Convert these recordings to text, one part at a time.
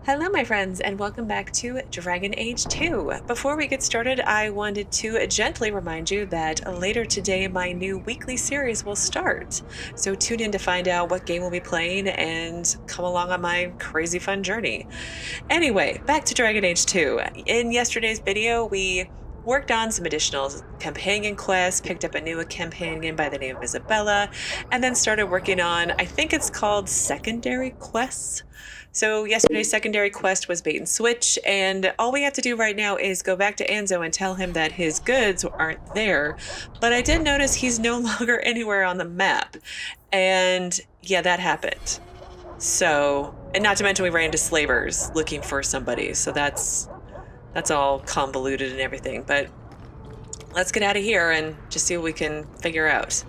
Hello, my friends, and welcome back to Dragon Age 2. Before we get started, I wanted to gently remind you that later today my new weekly series will start. So tune in to find out what game we'll be playing and come along on my crazy fun journey. Anyway, back to Dragon Age 2. In yesterday's video, we worked on some additional companion quests, picked up a new companion by the name of Isabella, and then started working on, I think it's called secondary quests. So yesterday's secondary quest was bait and switch, and all we have to do right now is go back to Anzo and tell him that his goods aren't there. But I did notice he's no longer anywhere on the map. And yeah, that happened. So, and not to mention we ran into slavers looking for somebody. So that's all convoluted and everything. But let's get out of here and just see what we can figure out.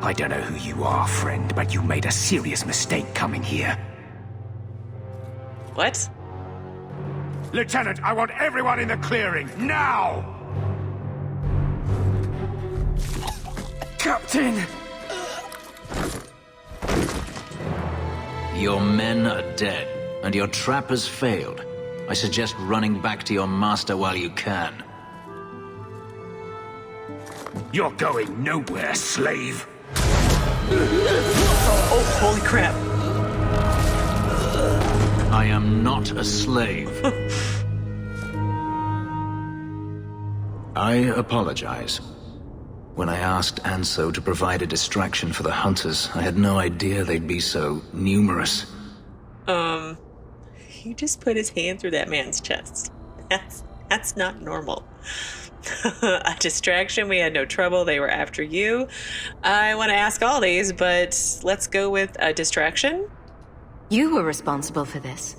I don't know who you are, friend, but you made a serious mistake coming here. What? Lieutenant, I want everyone in the clearing, now! Captain! Your men are dead, and your trap has failed. I suggest running back to your master while you can. You're going nowhere, slave! Oh, holy crap. I am not a slave. I apologize. When I asked Anso to provide a distraction for the hunters, I had no idea they'd be so numerous. He just put his hand through that man's chest. That's not normal. A distraction, we had no trouble, they were after you. I want to ask all these, but let's go with a distraction. You were responsible for this.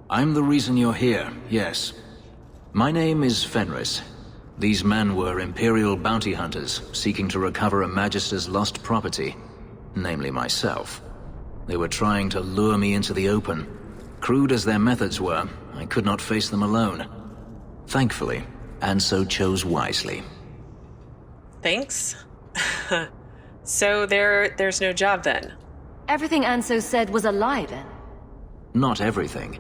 I'm the reason you're here, yes. My name is Fenris. These men were Imperial bounty hunters, seeking to recover a Magister's lost property, namely myself. They were trying to lure me into the open. Crude as their methods were, I could not face them alone. Thankfully, Anso chose wisely. Thanks. So there's no job then? Everything Anso said was a lie then? Not everything.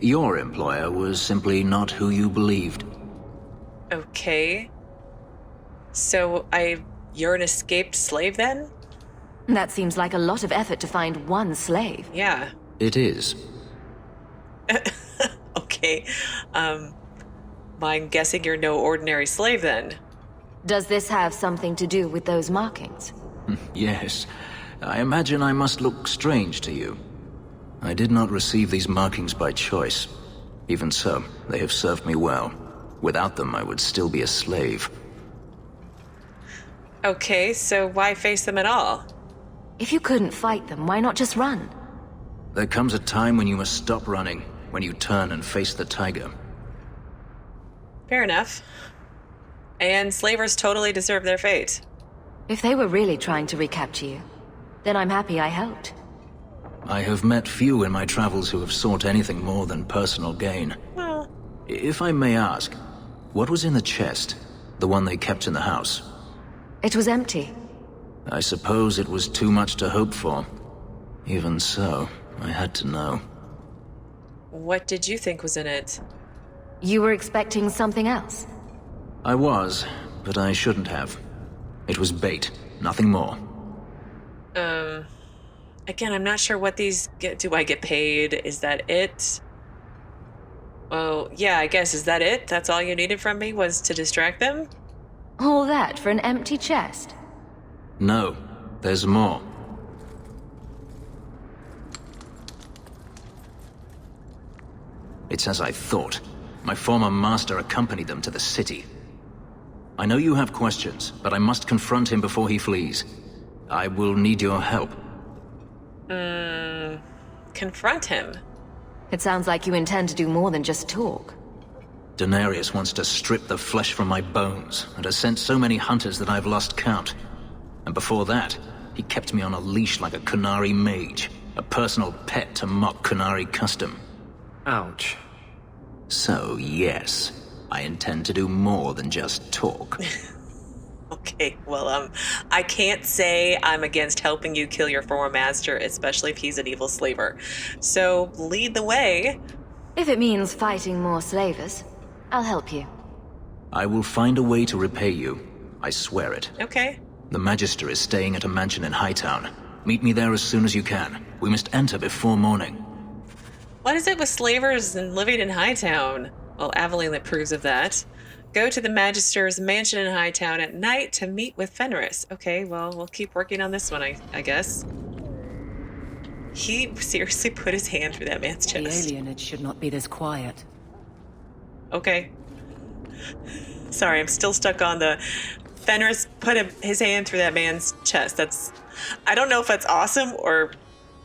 Your employer was simply not who you believed. Okay. So you're an escaped slave then? That seems like a lot of effort to find one slave. Yeah. It is. Okay. I'm guessing you're no ordinary slave then. Does this have something to do with those markings? Yes. I imagine I must look strange to you. I did not receive these markings by choice. Even so, they have served me well. Without them, I would still be a slave. Okay, so why face them at all? If you couldn't fight them, why not just run? There comes a time when you must stop running, when you turn and face the tiger. Fair enough. And slavers totally deserve their fate. If they were really trying to recapture you, then I'm happy I helped. I have met few in my travels who have sought anything more than personal gain. Well, If I may ask, what was in the chest? The one they kept in the house? It was empty. I suppose it was too much to hope for. Even so, I had to know. what did you think was in it? You were expecting something else? I was, but I shouldn't have. It was bait, nothing more. Again, I'm not sure what these get. Do I get paid? Is that it? Well, yeah, I guess, is that it? That's all you needed from me, was to distract them? All that for an empty chest? No, there's more. It's as I thought. My former master accompanied them to the city. I know you have questions, but I must confront him before he flees. I will need your help. Confront him? It sounds like you intend to do more than just talk. Denarius wants to strip the flesh from my bones, and has sent so many hunters that I've lost count. And before that, he kept me on a leash like a Qunari mage, a personal pet to mock Qunari custom. Ouch. So, yes, I intend to do more than just talk. Okay, well, I can't say I'm against helping you kill your former master, especially if he's an evil slaver. So lead the way. If it means fighting more slavers, I'll help you. I will find a way to repay you. I swear it. Okay. The Magister is staying at a mansion in Hightown. Meet me there as soon as you can. We must enter before morning. What is it with slavers and living in Hightown? Well, Aveline approves of that. Go to the Magister's mansion in Hightown at night to meet with Fenris. Okay, well, we'll keep working on this one, I guess. He seriously put his hand through that man's The chest. alienage should not be this quiet. Okay. Sorry, I'm still stuck on the... Fenris put his hand through that man's chest. I don't know if that's awesome or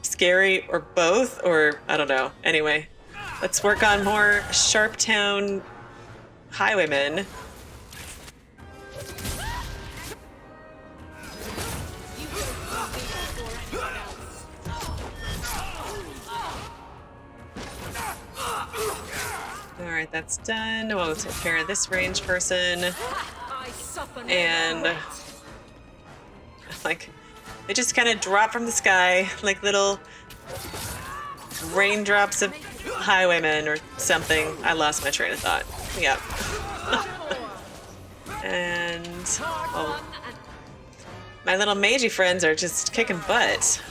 scary or both, or I don't know. Anyway, let's work on more Sharptown highwaymen. Alright, that's done. We'll take care of this range person. And like they just kind of drop from the sky like little raindrops of highwaymen or something. I lost my train of thought. Yep. And oh, my little magey friends are just kicking butt.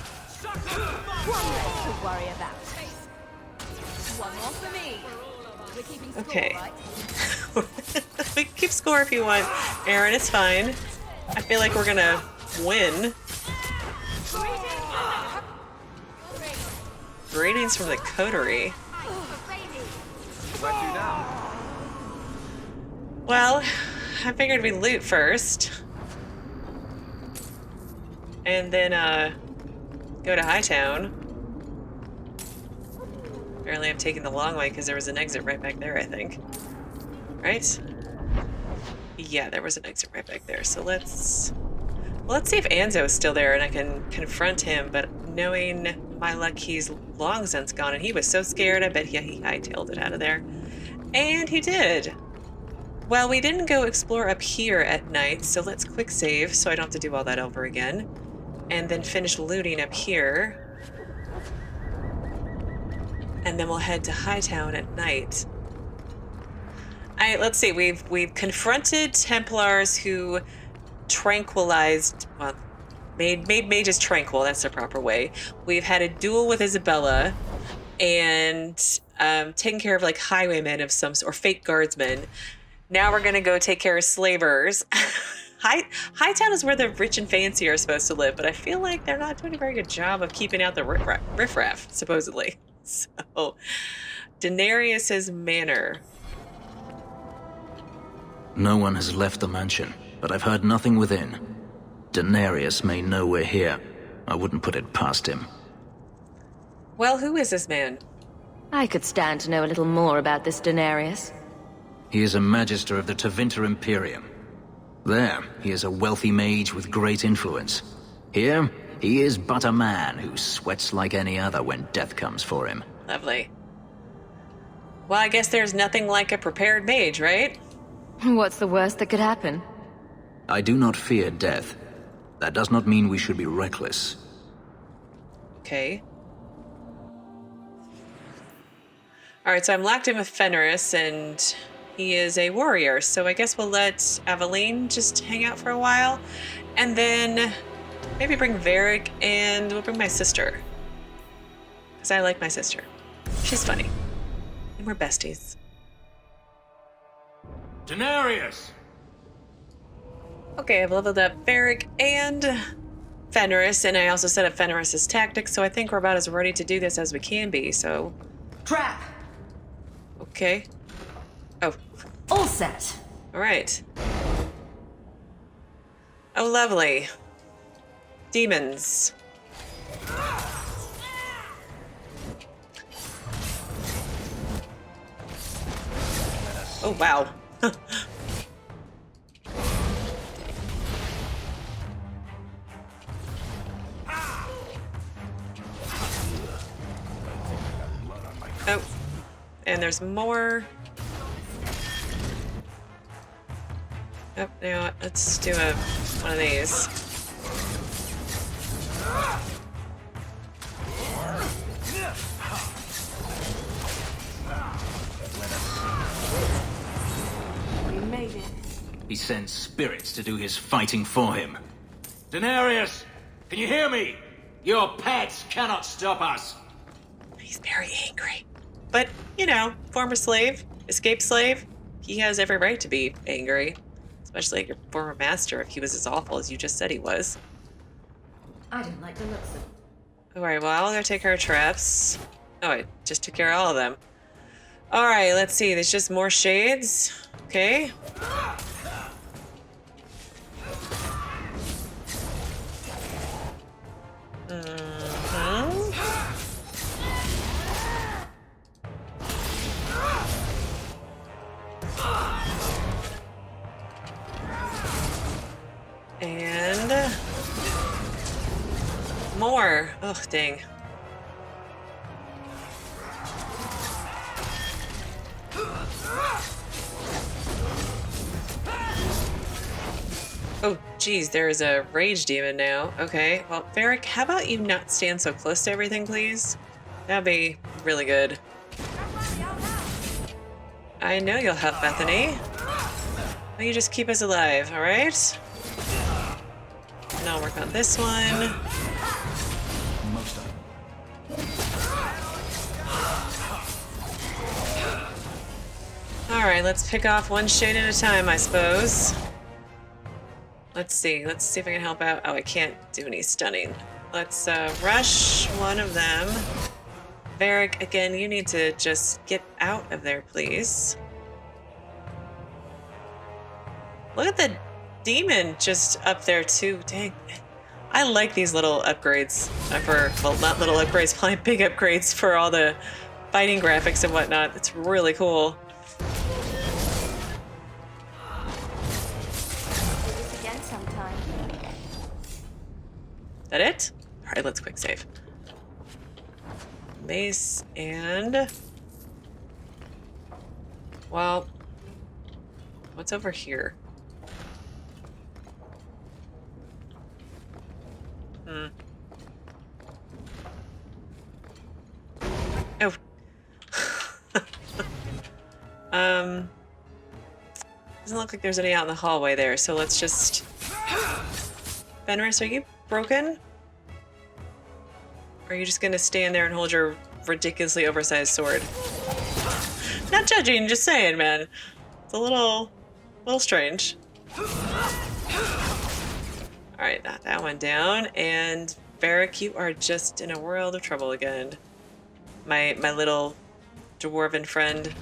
Okay. We keep score if you want, Aaron. It's fine. I feel like we're gonna win. Greetings from the coterie. Well, I figured we'd loot first. And then, go to Hightown. Apparently I'm taking the long way because there was an exit right back there, I think. Right? Yeah, there was an exit right back there. So let's see if Anzo is still there and I can confront him, but knowing my luck, he's long since gone and he was so scared, I bet he hightailed it out of there. And he did. Well, we didn't go explore up here at night, so let's quick save so I don't have to do all that over again. And then finish looting up here. And then we'll head to Hightown at night. Let's see, we've confronted Templars who tranquilized, well, made mages tranquil, that's the proper way. We've had a duel with Isabella and taken care of like highwaymen of some sort, or fake guardsmen. Now we're gonna go take care of slavers. Hightown is where the rich and fancy are supposed to live, but I feel like they're not doing a very good job of keeping out the riffraff, supposedly. So, Denarius's manor. No one has left the mansion, but I've heard nothing within. Denarius may know we're here. I wouldn't put it past him. Well, who is this man? I could stand to know a little more about this Denarius. He is a magister of the Tevinter Imperium. There, he is a wealthy mage with great influence. Here, he is but a man who sweats like any other when death comes for him. Lovely. Well, I guess there's nothing like a prepared mage, right? What's the worst that could happen? I do not fear death. That does not mean we should be reckless. Okay. Alright, so I'm locked in with Fenris, and he is a warrior, so I guess we'll let Aveline just hang out for a while, and then maybe bring Varric, and we'll bring my sister. Because I like my sister. She's funny. And we're besties. Denarius! Okay, I've leveled up Varric and Fenris, and I also set up Fenris's tactics, so I think we're about as ready to do this as we can be, so... Trap! Okay. Oh. All set! Alright. Oh, lovely. Demons. Oh, wow. Oh, and there's more. Oh, you know what? Let's do one of these. We made it. He sends spirits to do his fighting for him. Daenerys, can you hear me? Your pets cannot stop us. He's very angry. But, you know, former slave, escaped slave, he has every right to be angry. Especially like your former master, if he was as awful as you just said he was. I don't like the looks of it. Alright, well, I'll go take care of traps. Oh, I just took care of all of them. Alright, let's see. There's just more shades. Okay. And more. Oh, dang. Oh, geez, there is a rage demon now. Okay, well, Varric, how about you not stand so close to everything, please? That'd be really good. I know you'll help, Bethany. Well, you just keep us alive, all right? And I'll work on this one. Most of them. All right, let's pick off one shade at a time, I suppose. Let's see if I can help out. Oh, I can't do any stunning. Let's rush one of them. Varric, again, you need to just get out of there, please. Look at the demon just up there, too. Dang. I like these little upgrades well, not little upgrades, probably big upgrades for all the fighting graphics and whatnot. It's really cool. Again sometime. That it? All right, let's quick save. Mace and... Well, what's over here? Oh. Doesn't look like there's any out in the hallway there, so let's just... Fenris, are you broken? Or are you just gonna stand there and hold your ridiculously oversized sword? Not judging, just saying, man. It's a little strange. Alright, that one down, and Varric, you are just in a world of trouble again. My little dwarven friend.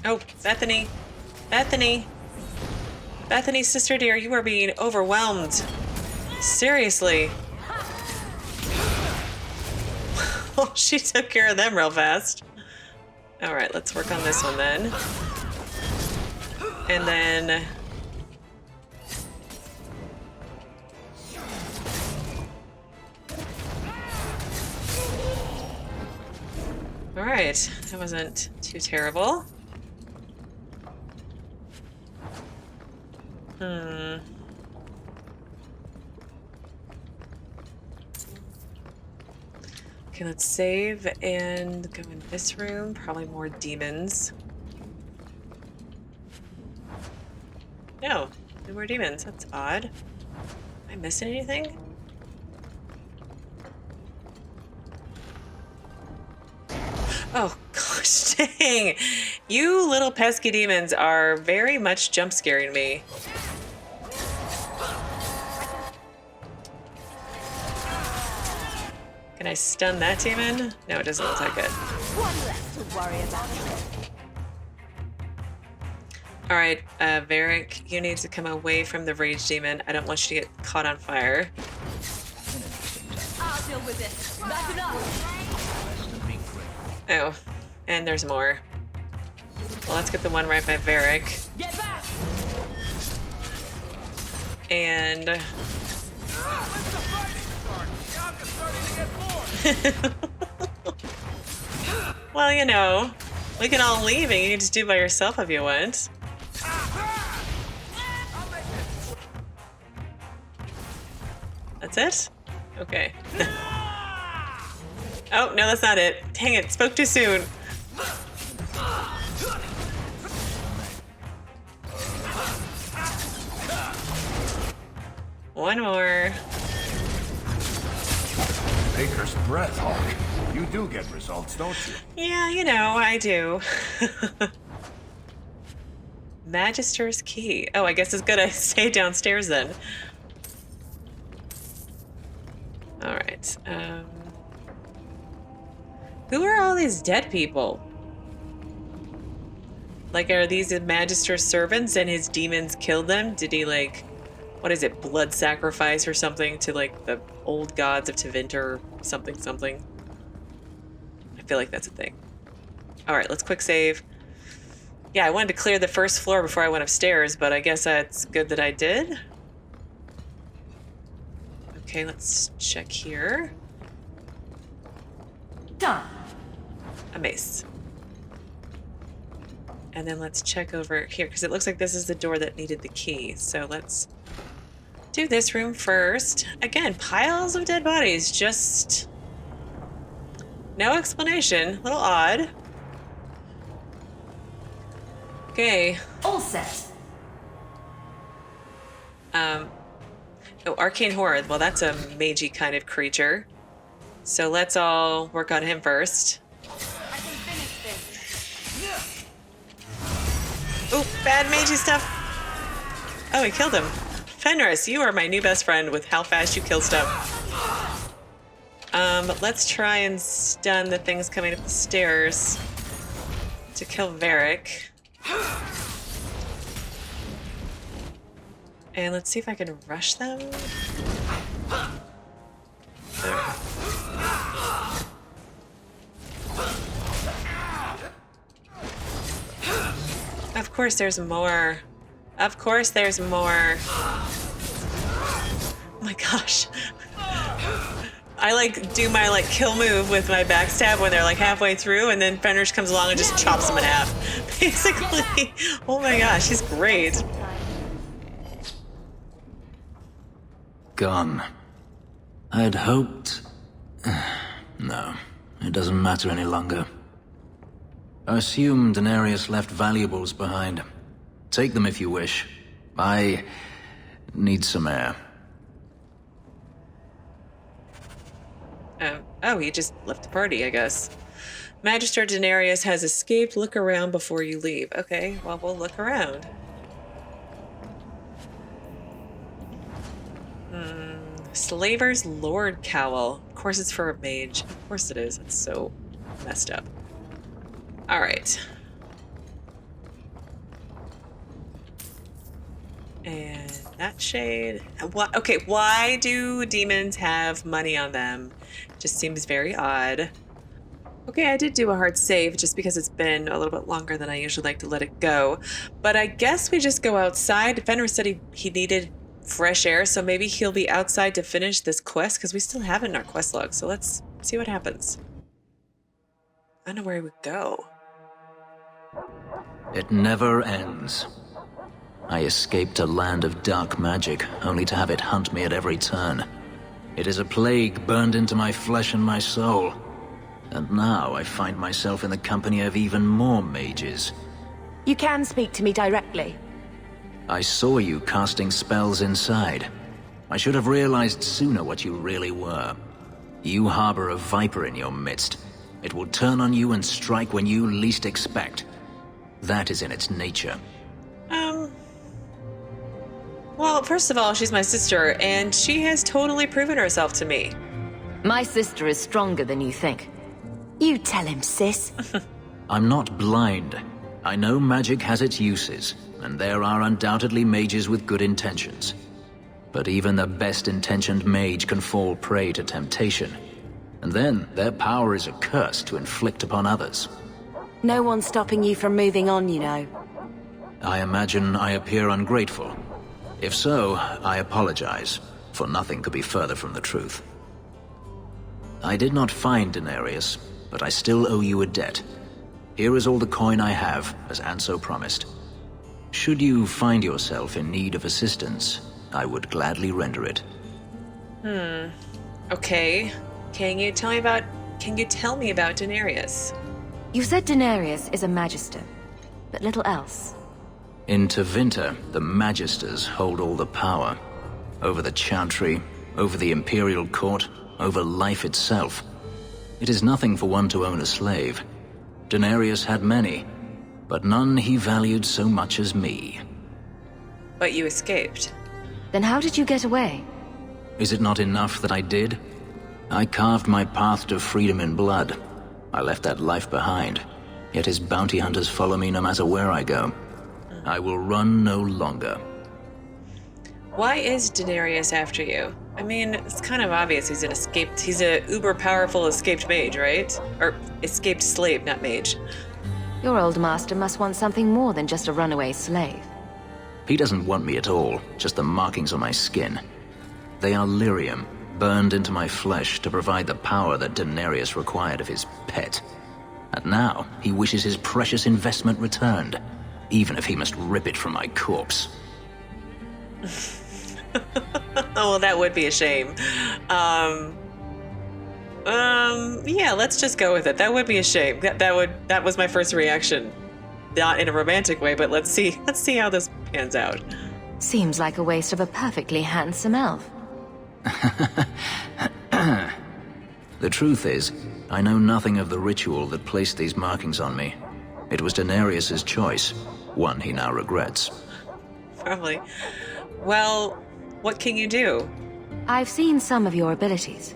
Oh, Bethany. Bethany. Bethany, sister dear, you are being overwhelmed. Seriously. Oh, she took care of them real fast. All right, let's work on this one then. And then... All right, that wasn't too terrible. Okay, let's save and go in this room. Probably more demons. No, no more demons. That's odd. Am I missing anything? Oh, gosh dang. You little pesky demons are very much jump scaring me. Can I stun that demon? No, it doesn't look like it. One less to worry about. All right, Varric, you need to come away from the rage demon. I don't want you to get caught on fire. I'll deal with this. That's enough. Oh, and there's more. Well, let's get the one right by Varric. Get back. And... Well, you know, we can all leave and you can just do it by yourself if you want. That's it? Okay. Oh, no, that's not it. Dang it, spoke too soon. One more. Baker's breath, Hawk. You do get results, don't you? Yeah, you know, I do. Magister's key. Oh, I guess it's good I stay downstairs then. Alright, who are all these dead people? Like, are these the Magister's servants and his demons killed them? Did he, like, what is it, blood sacrifice or something to, like, the old gods of Tevinter or something, something? I feel like that's a thing. Alright, let's quick save. Yeah, I wanted to clear the first floor before I went upstairs, but I guess that's good that I did. Okay, let's check here. Done. A mace. And then let's check over here, because it looks like this is the door that needed the key. So let's do this room first. Again, piles of dead bodies, just no explanation. A little odd. Okay. All set. Oh, Arcane Horde. Well, that's a magey kind of creature. So let's all work on him first. I can finish this. Oh, bad magey stuff. Oh, he killed him. Fenris, you are my new best friend with how fast you kill stuff. Let's try and stun the things coming up the stairs to kill Varric. And let's see if I can rush them. There. Of course there's more. Of course there's more. Oh my gosh. I like do my like kill move with my backstab when they're like halfway through, and then Fenris comes along and just chops them in half. Basically. Oh my gosh, he's great. Gone. I'd hoped... No, it doesn't matter any longer. I assume Daenerys left valuables behind. Take them if you wish. I need some air. Oh, he just left the party, I guess. Magister Daenerys has escaped. Look around before you leave. Okay, well, we'll look around. Slaver's Lord Cowl. Of course it's for a mage. Of course it is. It's so messed up. Alright. And that shade. Okay, why do demons have money on them? Just seems very odd. Okay, I did do a hard save just because it's been a little bit longer than I usually like to let it go. But I guess we just go outside. Fenris said he needed fresh air, so maybe he'll be outside to finish this quest because we still have it in our quest log. So let's see what happens. I don't know where he would go. It never ends. I escaped a land of dark magic, only to have it hunt me at every turn. It is a plague burned into my flesh and my soul. And now I find myself in the company of even more mages. You can speak to me directly. I saw you casting spells inside. I should have realized sooner what you really were. You harbor a viper in your midst. It will turn on you and strike when you least expect. That is in its nature. Well, first of all, she's my sister, and she has totally proven herself to me. My sister is stronger than you think. You tell him, sis. I'm not blind. I know magic has its uses, and there are undoubtedly mages with good intentions. But even the best-intentioned mage can fall prey to temptation. And then their power is a curse to inflict upon others. No one's stopping you from moving on, you know. I imagine I appear ungrateful. If so, I apologize, for nothing could be further from the truth. I did not find Denarius, but I still owe you a debt. Here is all the coin I have, as Anso promised. Should you find yourself in need of assistance, I would gladly render it. Okay. Can you tell me about Denarius? You said Denarius is a magister, but little else. In Tevinter, the Magisters hold all the power. Over the Chantry, over the Imperial Court, over life itself. It is nothing for one to own a slave. Denarius had many, but none he valued so much as me. But you escaped. Then how did you get away? Is it not enough that I did? I carved my path to freedom in blood. I left that life behind, yet his bounty hunters follow me no matter where I go. I will run no longer. Why is Denarius after you? I mean, it's kind of obvious he's a uber-powerful escaped mage, right? Or escaped slave, not mage. Your old master must want something more than just a runaway slave. He doesn't want me at all, just the markings on my skin. They are lyrium, burned into my flesh to provide the power that Denarius required of his pet. And now, he wishes his precious investment returned, even if he must rip it from my corpse. Oh, that would be a shame. Yeah, let's just go with it. That would be a shame. That was my first reaction. Not in a romantic way, but let's see how this pans out. Seems like a waste of a perfectly handsome elf. The truth is, I know nothing of the ritual that placed these markings on me. It was Denarius's choice, one he now regrets. Probably. Well, what can you do? I've seen some of your abilities.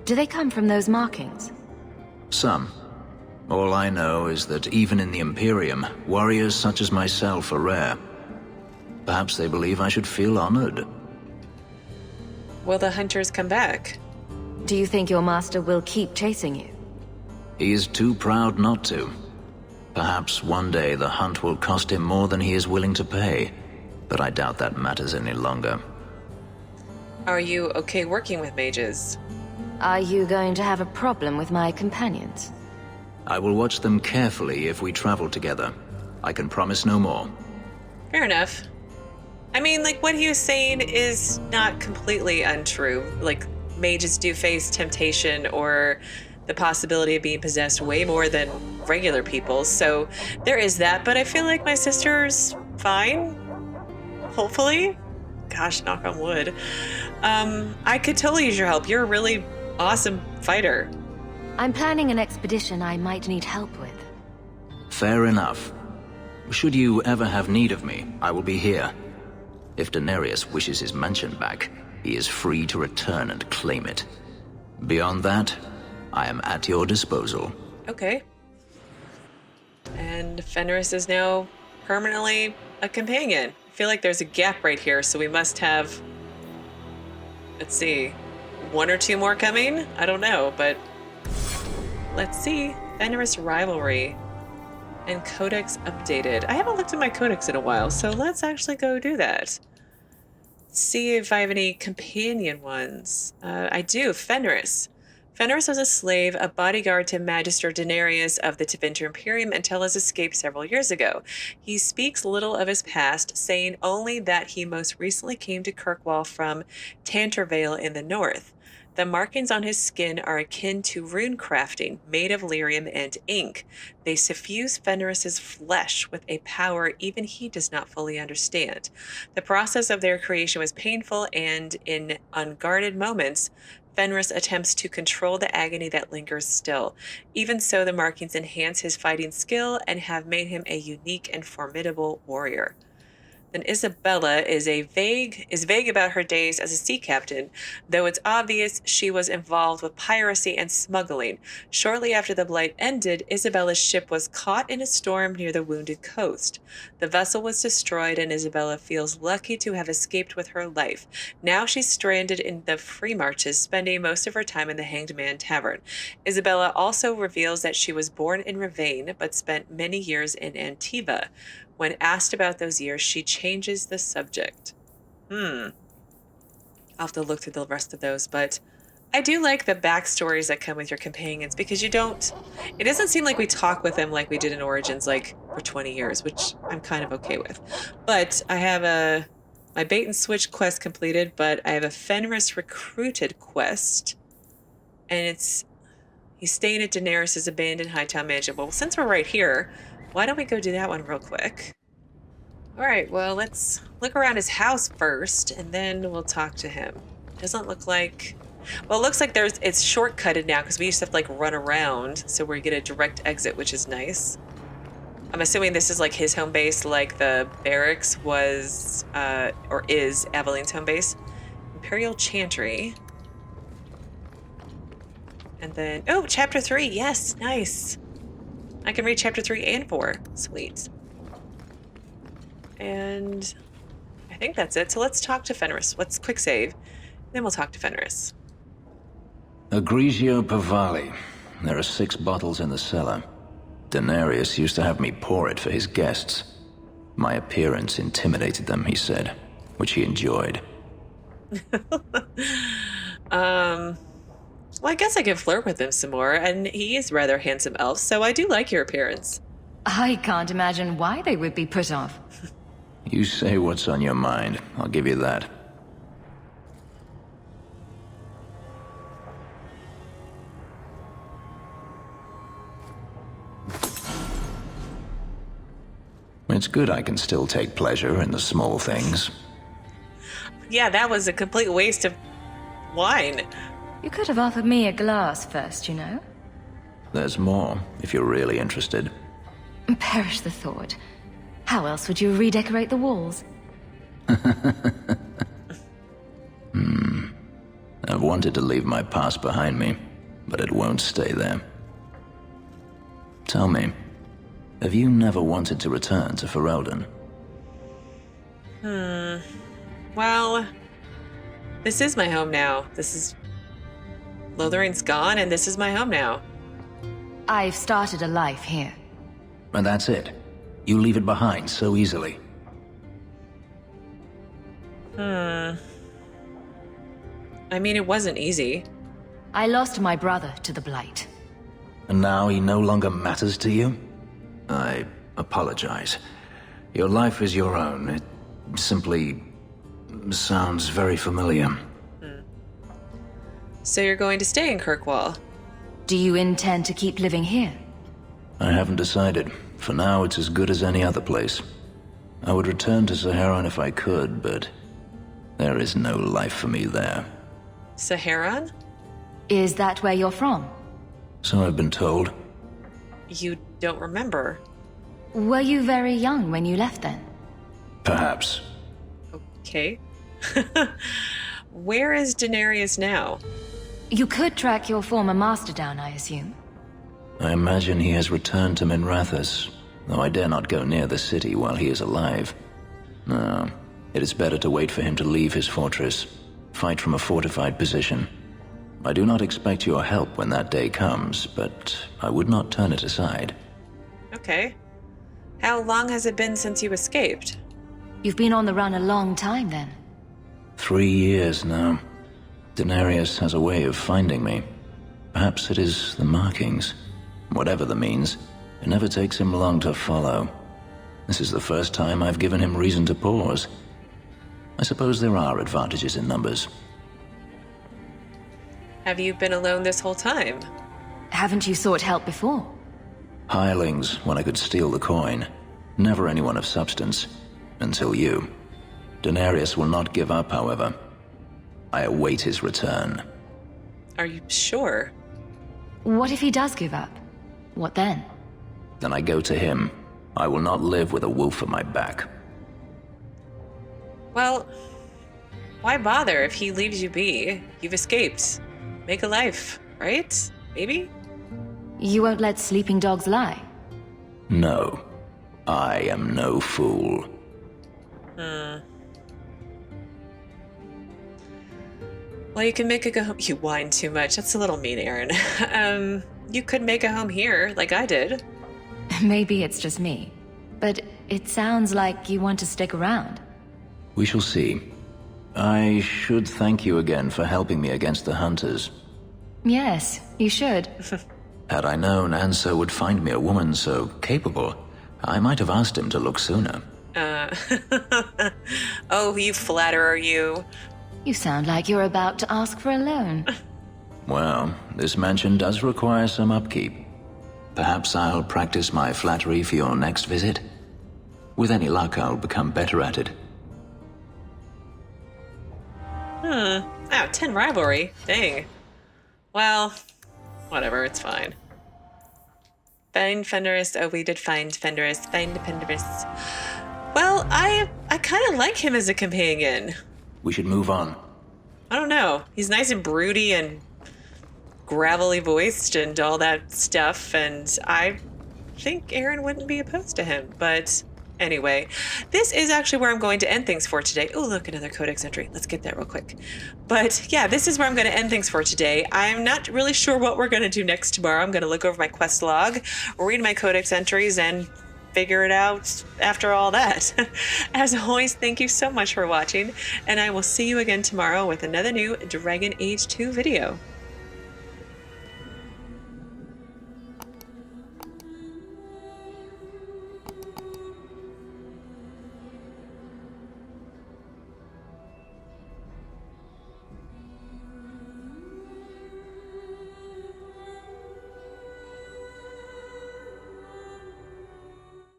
Do they come from those markings? Some. All I know is that even in the Imperium, warriors such as myself are rare. Perhaps they believe I should feel honored. Will the hunters come back? Do you think your master will keep chasing you? He is too proud not to. Perhaps one day the hunt will cost him more than he is willing to pay, but I doubt that matters any longer. Are you okay working with mages? Are you going to have a problem with my companions? I will watch them carefully if we travel together. I can promise no more. Fair enough. I mean, like, what he was saying is not completely untrue. Like, mages do face temptation or the possibility of being possessed way more than regular people. So there is that, but I feel like my sister's fine. Hopefully. Gosh, knock on wood. I could totally use your help. You're a really awesome fighter. I'm planning an expedition I might need help with. Fair enough. Should you ever have need of me, I will be here. If Denarius wishes his mansion back, he is free to return and claim it. Beyond that, I am at your disposal. Okay. And Fenris is now permanently a companion. I feel like there's a gap right here, so we must have, let's see, one or two more coming? I don't know, but let's see. Fenris rivalry and Codex updated. I haven't looked at my Codex in a while, so let's actually go do that. See if I have any companion ones. I do. Fenris. Fenris was a slave, a bodyguard to Magister Denarius of the Tevinter Imperium until his escape several years ago. He speaks little of his past, saying only that he most recently came to Kirkwall from Tantervale in the north. The markings on his skin are akin to rune crafting, made of lyrium and ink. They suffuse Fenris's flesh with a power even he does not fully understand. The process of their creation was painful, and in unguarded moments, Fenris attempts to control the agony that lingers still. Even so, the markings enhance his fighting skill and have made him a unique and formidable warrior. Then Isabella is vague about her days as a sea captain, though it's obvious she was involved with piracy and smuggling. Shortly after the Blight ended, Isabella's ship was caught in a storm near the Wounded Coast. The vessel was destroyed, and Isabella feels lucky to have escaped with her life. Now she's stranded in the Free Marches, spending most of her time in the Hanged Man Tavern. Isabella also reveals that she was born in Ravane, but spent many years in Antiva. When asked about those years, she changes the subject. I'll have to look through the rest of those, but I do like the backstories that come with your companions because it doesn't seem like we talk with them like we did in Origins, like for 20 years, which I'm kind of okay with. But I have my bait and switch quest completed, but I have a Fenris recruited quest, and he's staying at Daenerys' abandoned Hightown mansion. Well, since we're right here, why don't we go do that one real quick? All right, well, let's look around his house first, and then we'll talk to him. Doesn't look like... Well, it looks like it's shortcutted now because we used to have to, like, run around, so we get a direct exit, which is nice. I'm assuming this is, like, his home base, like the barracks was, or is Aveline's home base. Imperial Chantry. And then... Oh, Chapter 3! Yes! Nice! I can read Chapter 3 and 4. Sweet. And I think that's it. So let's talk to Fenris. Let's quick save. Then we'll talk to Fenris. Agrigio Pavali. There are 6 bottles in the cellar. Daenerys used to have me pour it for his guests. My appearance intimidated them, he said, which he enjoyed. Well, I guess I can flirt with him some more, and he is rather handsome elf, so I do like your appearance. I can't imagine why they would be put off. You say what's on your mind. I'll give you that. It's good I can still take pleasure in the small things. Yeah, that was a complete waste of wine. You could have offered me a glass first, you know? There's more, if you're really interested. Perish the thought. How else would you redecorate the walls? I've wanted to leave my past behind me, but it won't stay there. Tell me, have you never wanted to return to Ferelden? Well, this is my home now. Lotherin's gone, and this is my home now. I've started a life here. And that's it? You leave it behind so easily? I mean, it wasn't easy. I lost my brother to the Blight. And now he no longer matters to you? I apologize. Your life is your own. It simply sounds very familiar. So you're going to stay in Kirkwall? Do you intend to keep living here? I haven't decided. For now, it's as good as any other place. I would return to Saharan if I could, but there is no life for me there. Saharan? Is that where you're from? So I've been told. You don't remember? Were you very young when you left then? Perhaps. Okay. Where is Daenerys now? You could track your former master down, I assume. I imagine he has returned to Minrathous, though I dare not go near the city while he is alive. No, it is better to wait for him to leave his fortress, fight from a fortified position. I do not expect your help when that day comes, but I would not turn it aside. Okay. How long has it been since you escaped? You've been on the run a long time then. 3 years now. Daenerys has a way of finding me. Perhaps it is the markings. Whatever the means, it never takes him long to follow. This is the first time I've given him reason to pause. I suppose there are advantages in numbers. Have you been alone this whole time? Haven't you sought help before? Hirelings when I could steal the coin. Never anyone of substance. Until you. Daenerys will not give up, however. I await his return. Are you sure? What if he does give up? What then? Then I go to him. I will not live with a wolf at my back. Well, why bother if he leaves you be? You've escaped. Make a life, right? Maybe? You won't let sleeping dogs lie? No. I am no fool. Well, you can make a home. You whine too much. That's a little mean, Aaron. You could make a home here, like I did. Maybe it's just me. But it sounds like you want to stick around. We shall see. I should thank you again for helping me against the hunters. Yes, you should. Had I known Anso would find me a woman so capable, I might have asked him to look sooner. Oh, you flatterer, you. You sound like you're about to ask for a loan. Well, this mansion does require some upkeep. Perhaps I'll practice my flattery for your next visit. With any luck, I'll become better at it. Oh, 10 rivalry. Dang. Well, whatever, it's fine. Find Fenris. Oh, we did find Fenris. Find Fenris. Well, I kind of like him as a companion. We should move on. I don't know. He's nice and broody and gravelly voiced and all that stuff, and I think Aaron wouldn't be opposed to him. But anyway, this is actually where I'm going to end things for today. Oh, look, another Codex entry. Let's get that real quick. But yeah, this is where I'm going to end things for today. I'm not really sure what we're going to do next tomorrow. I'm going to look over my quest log, read my Codex entries, and figure it out after all that. As always, thank you so much for watching, and I will see you again tomorrow with another new Dragon Age 2 video.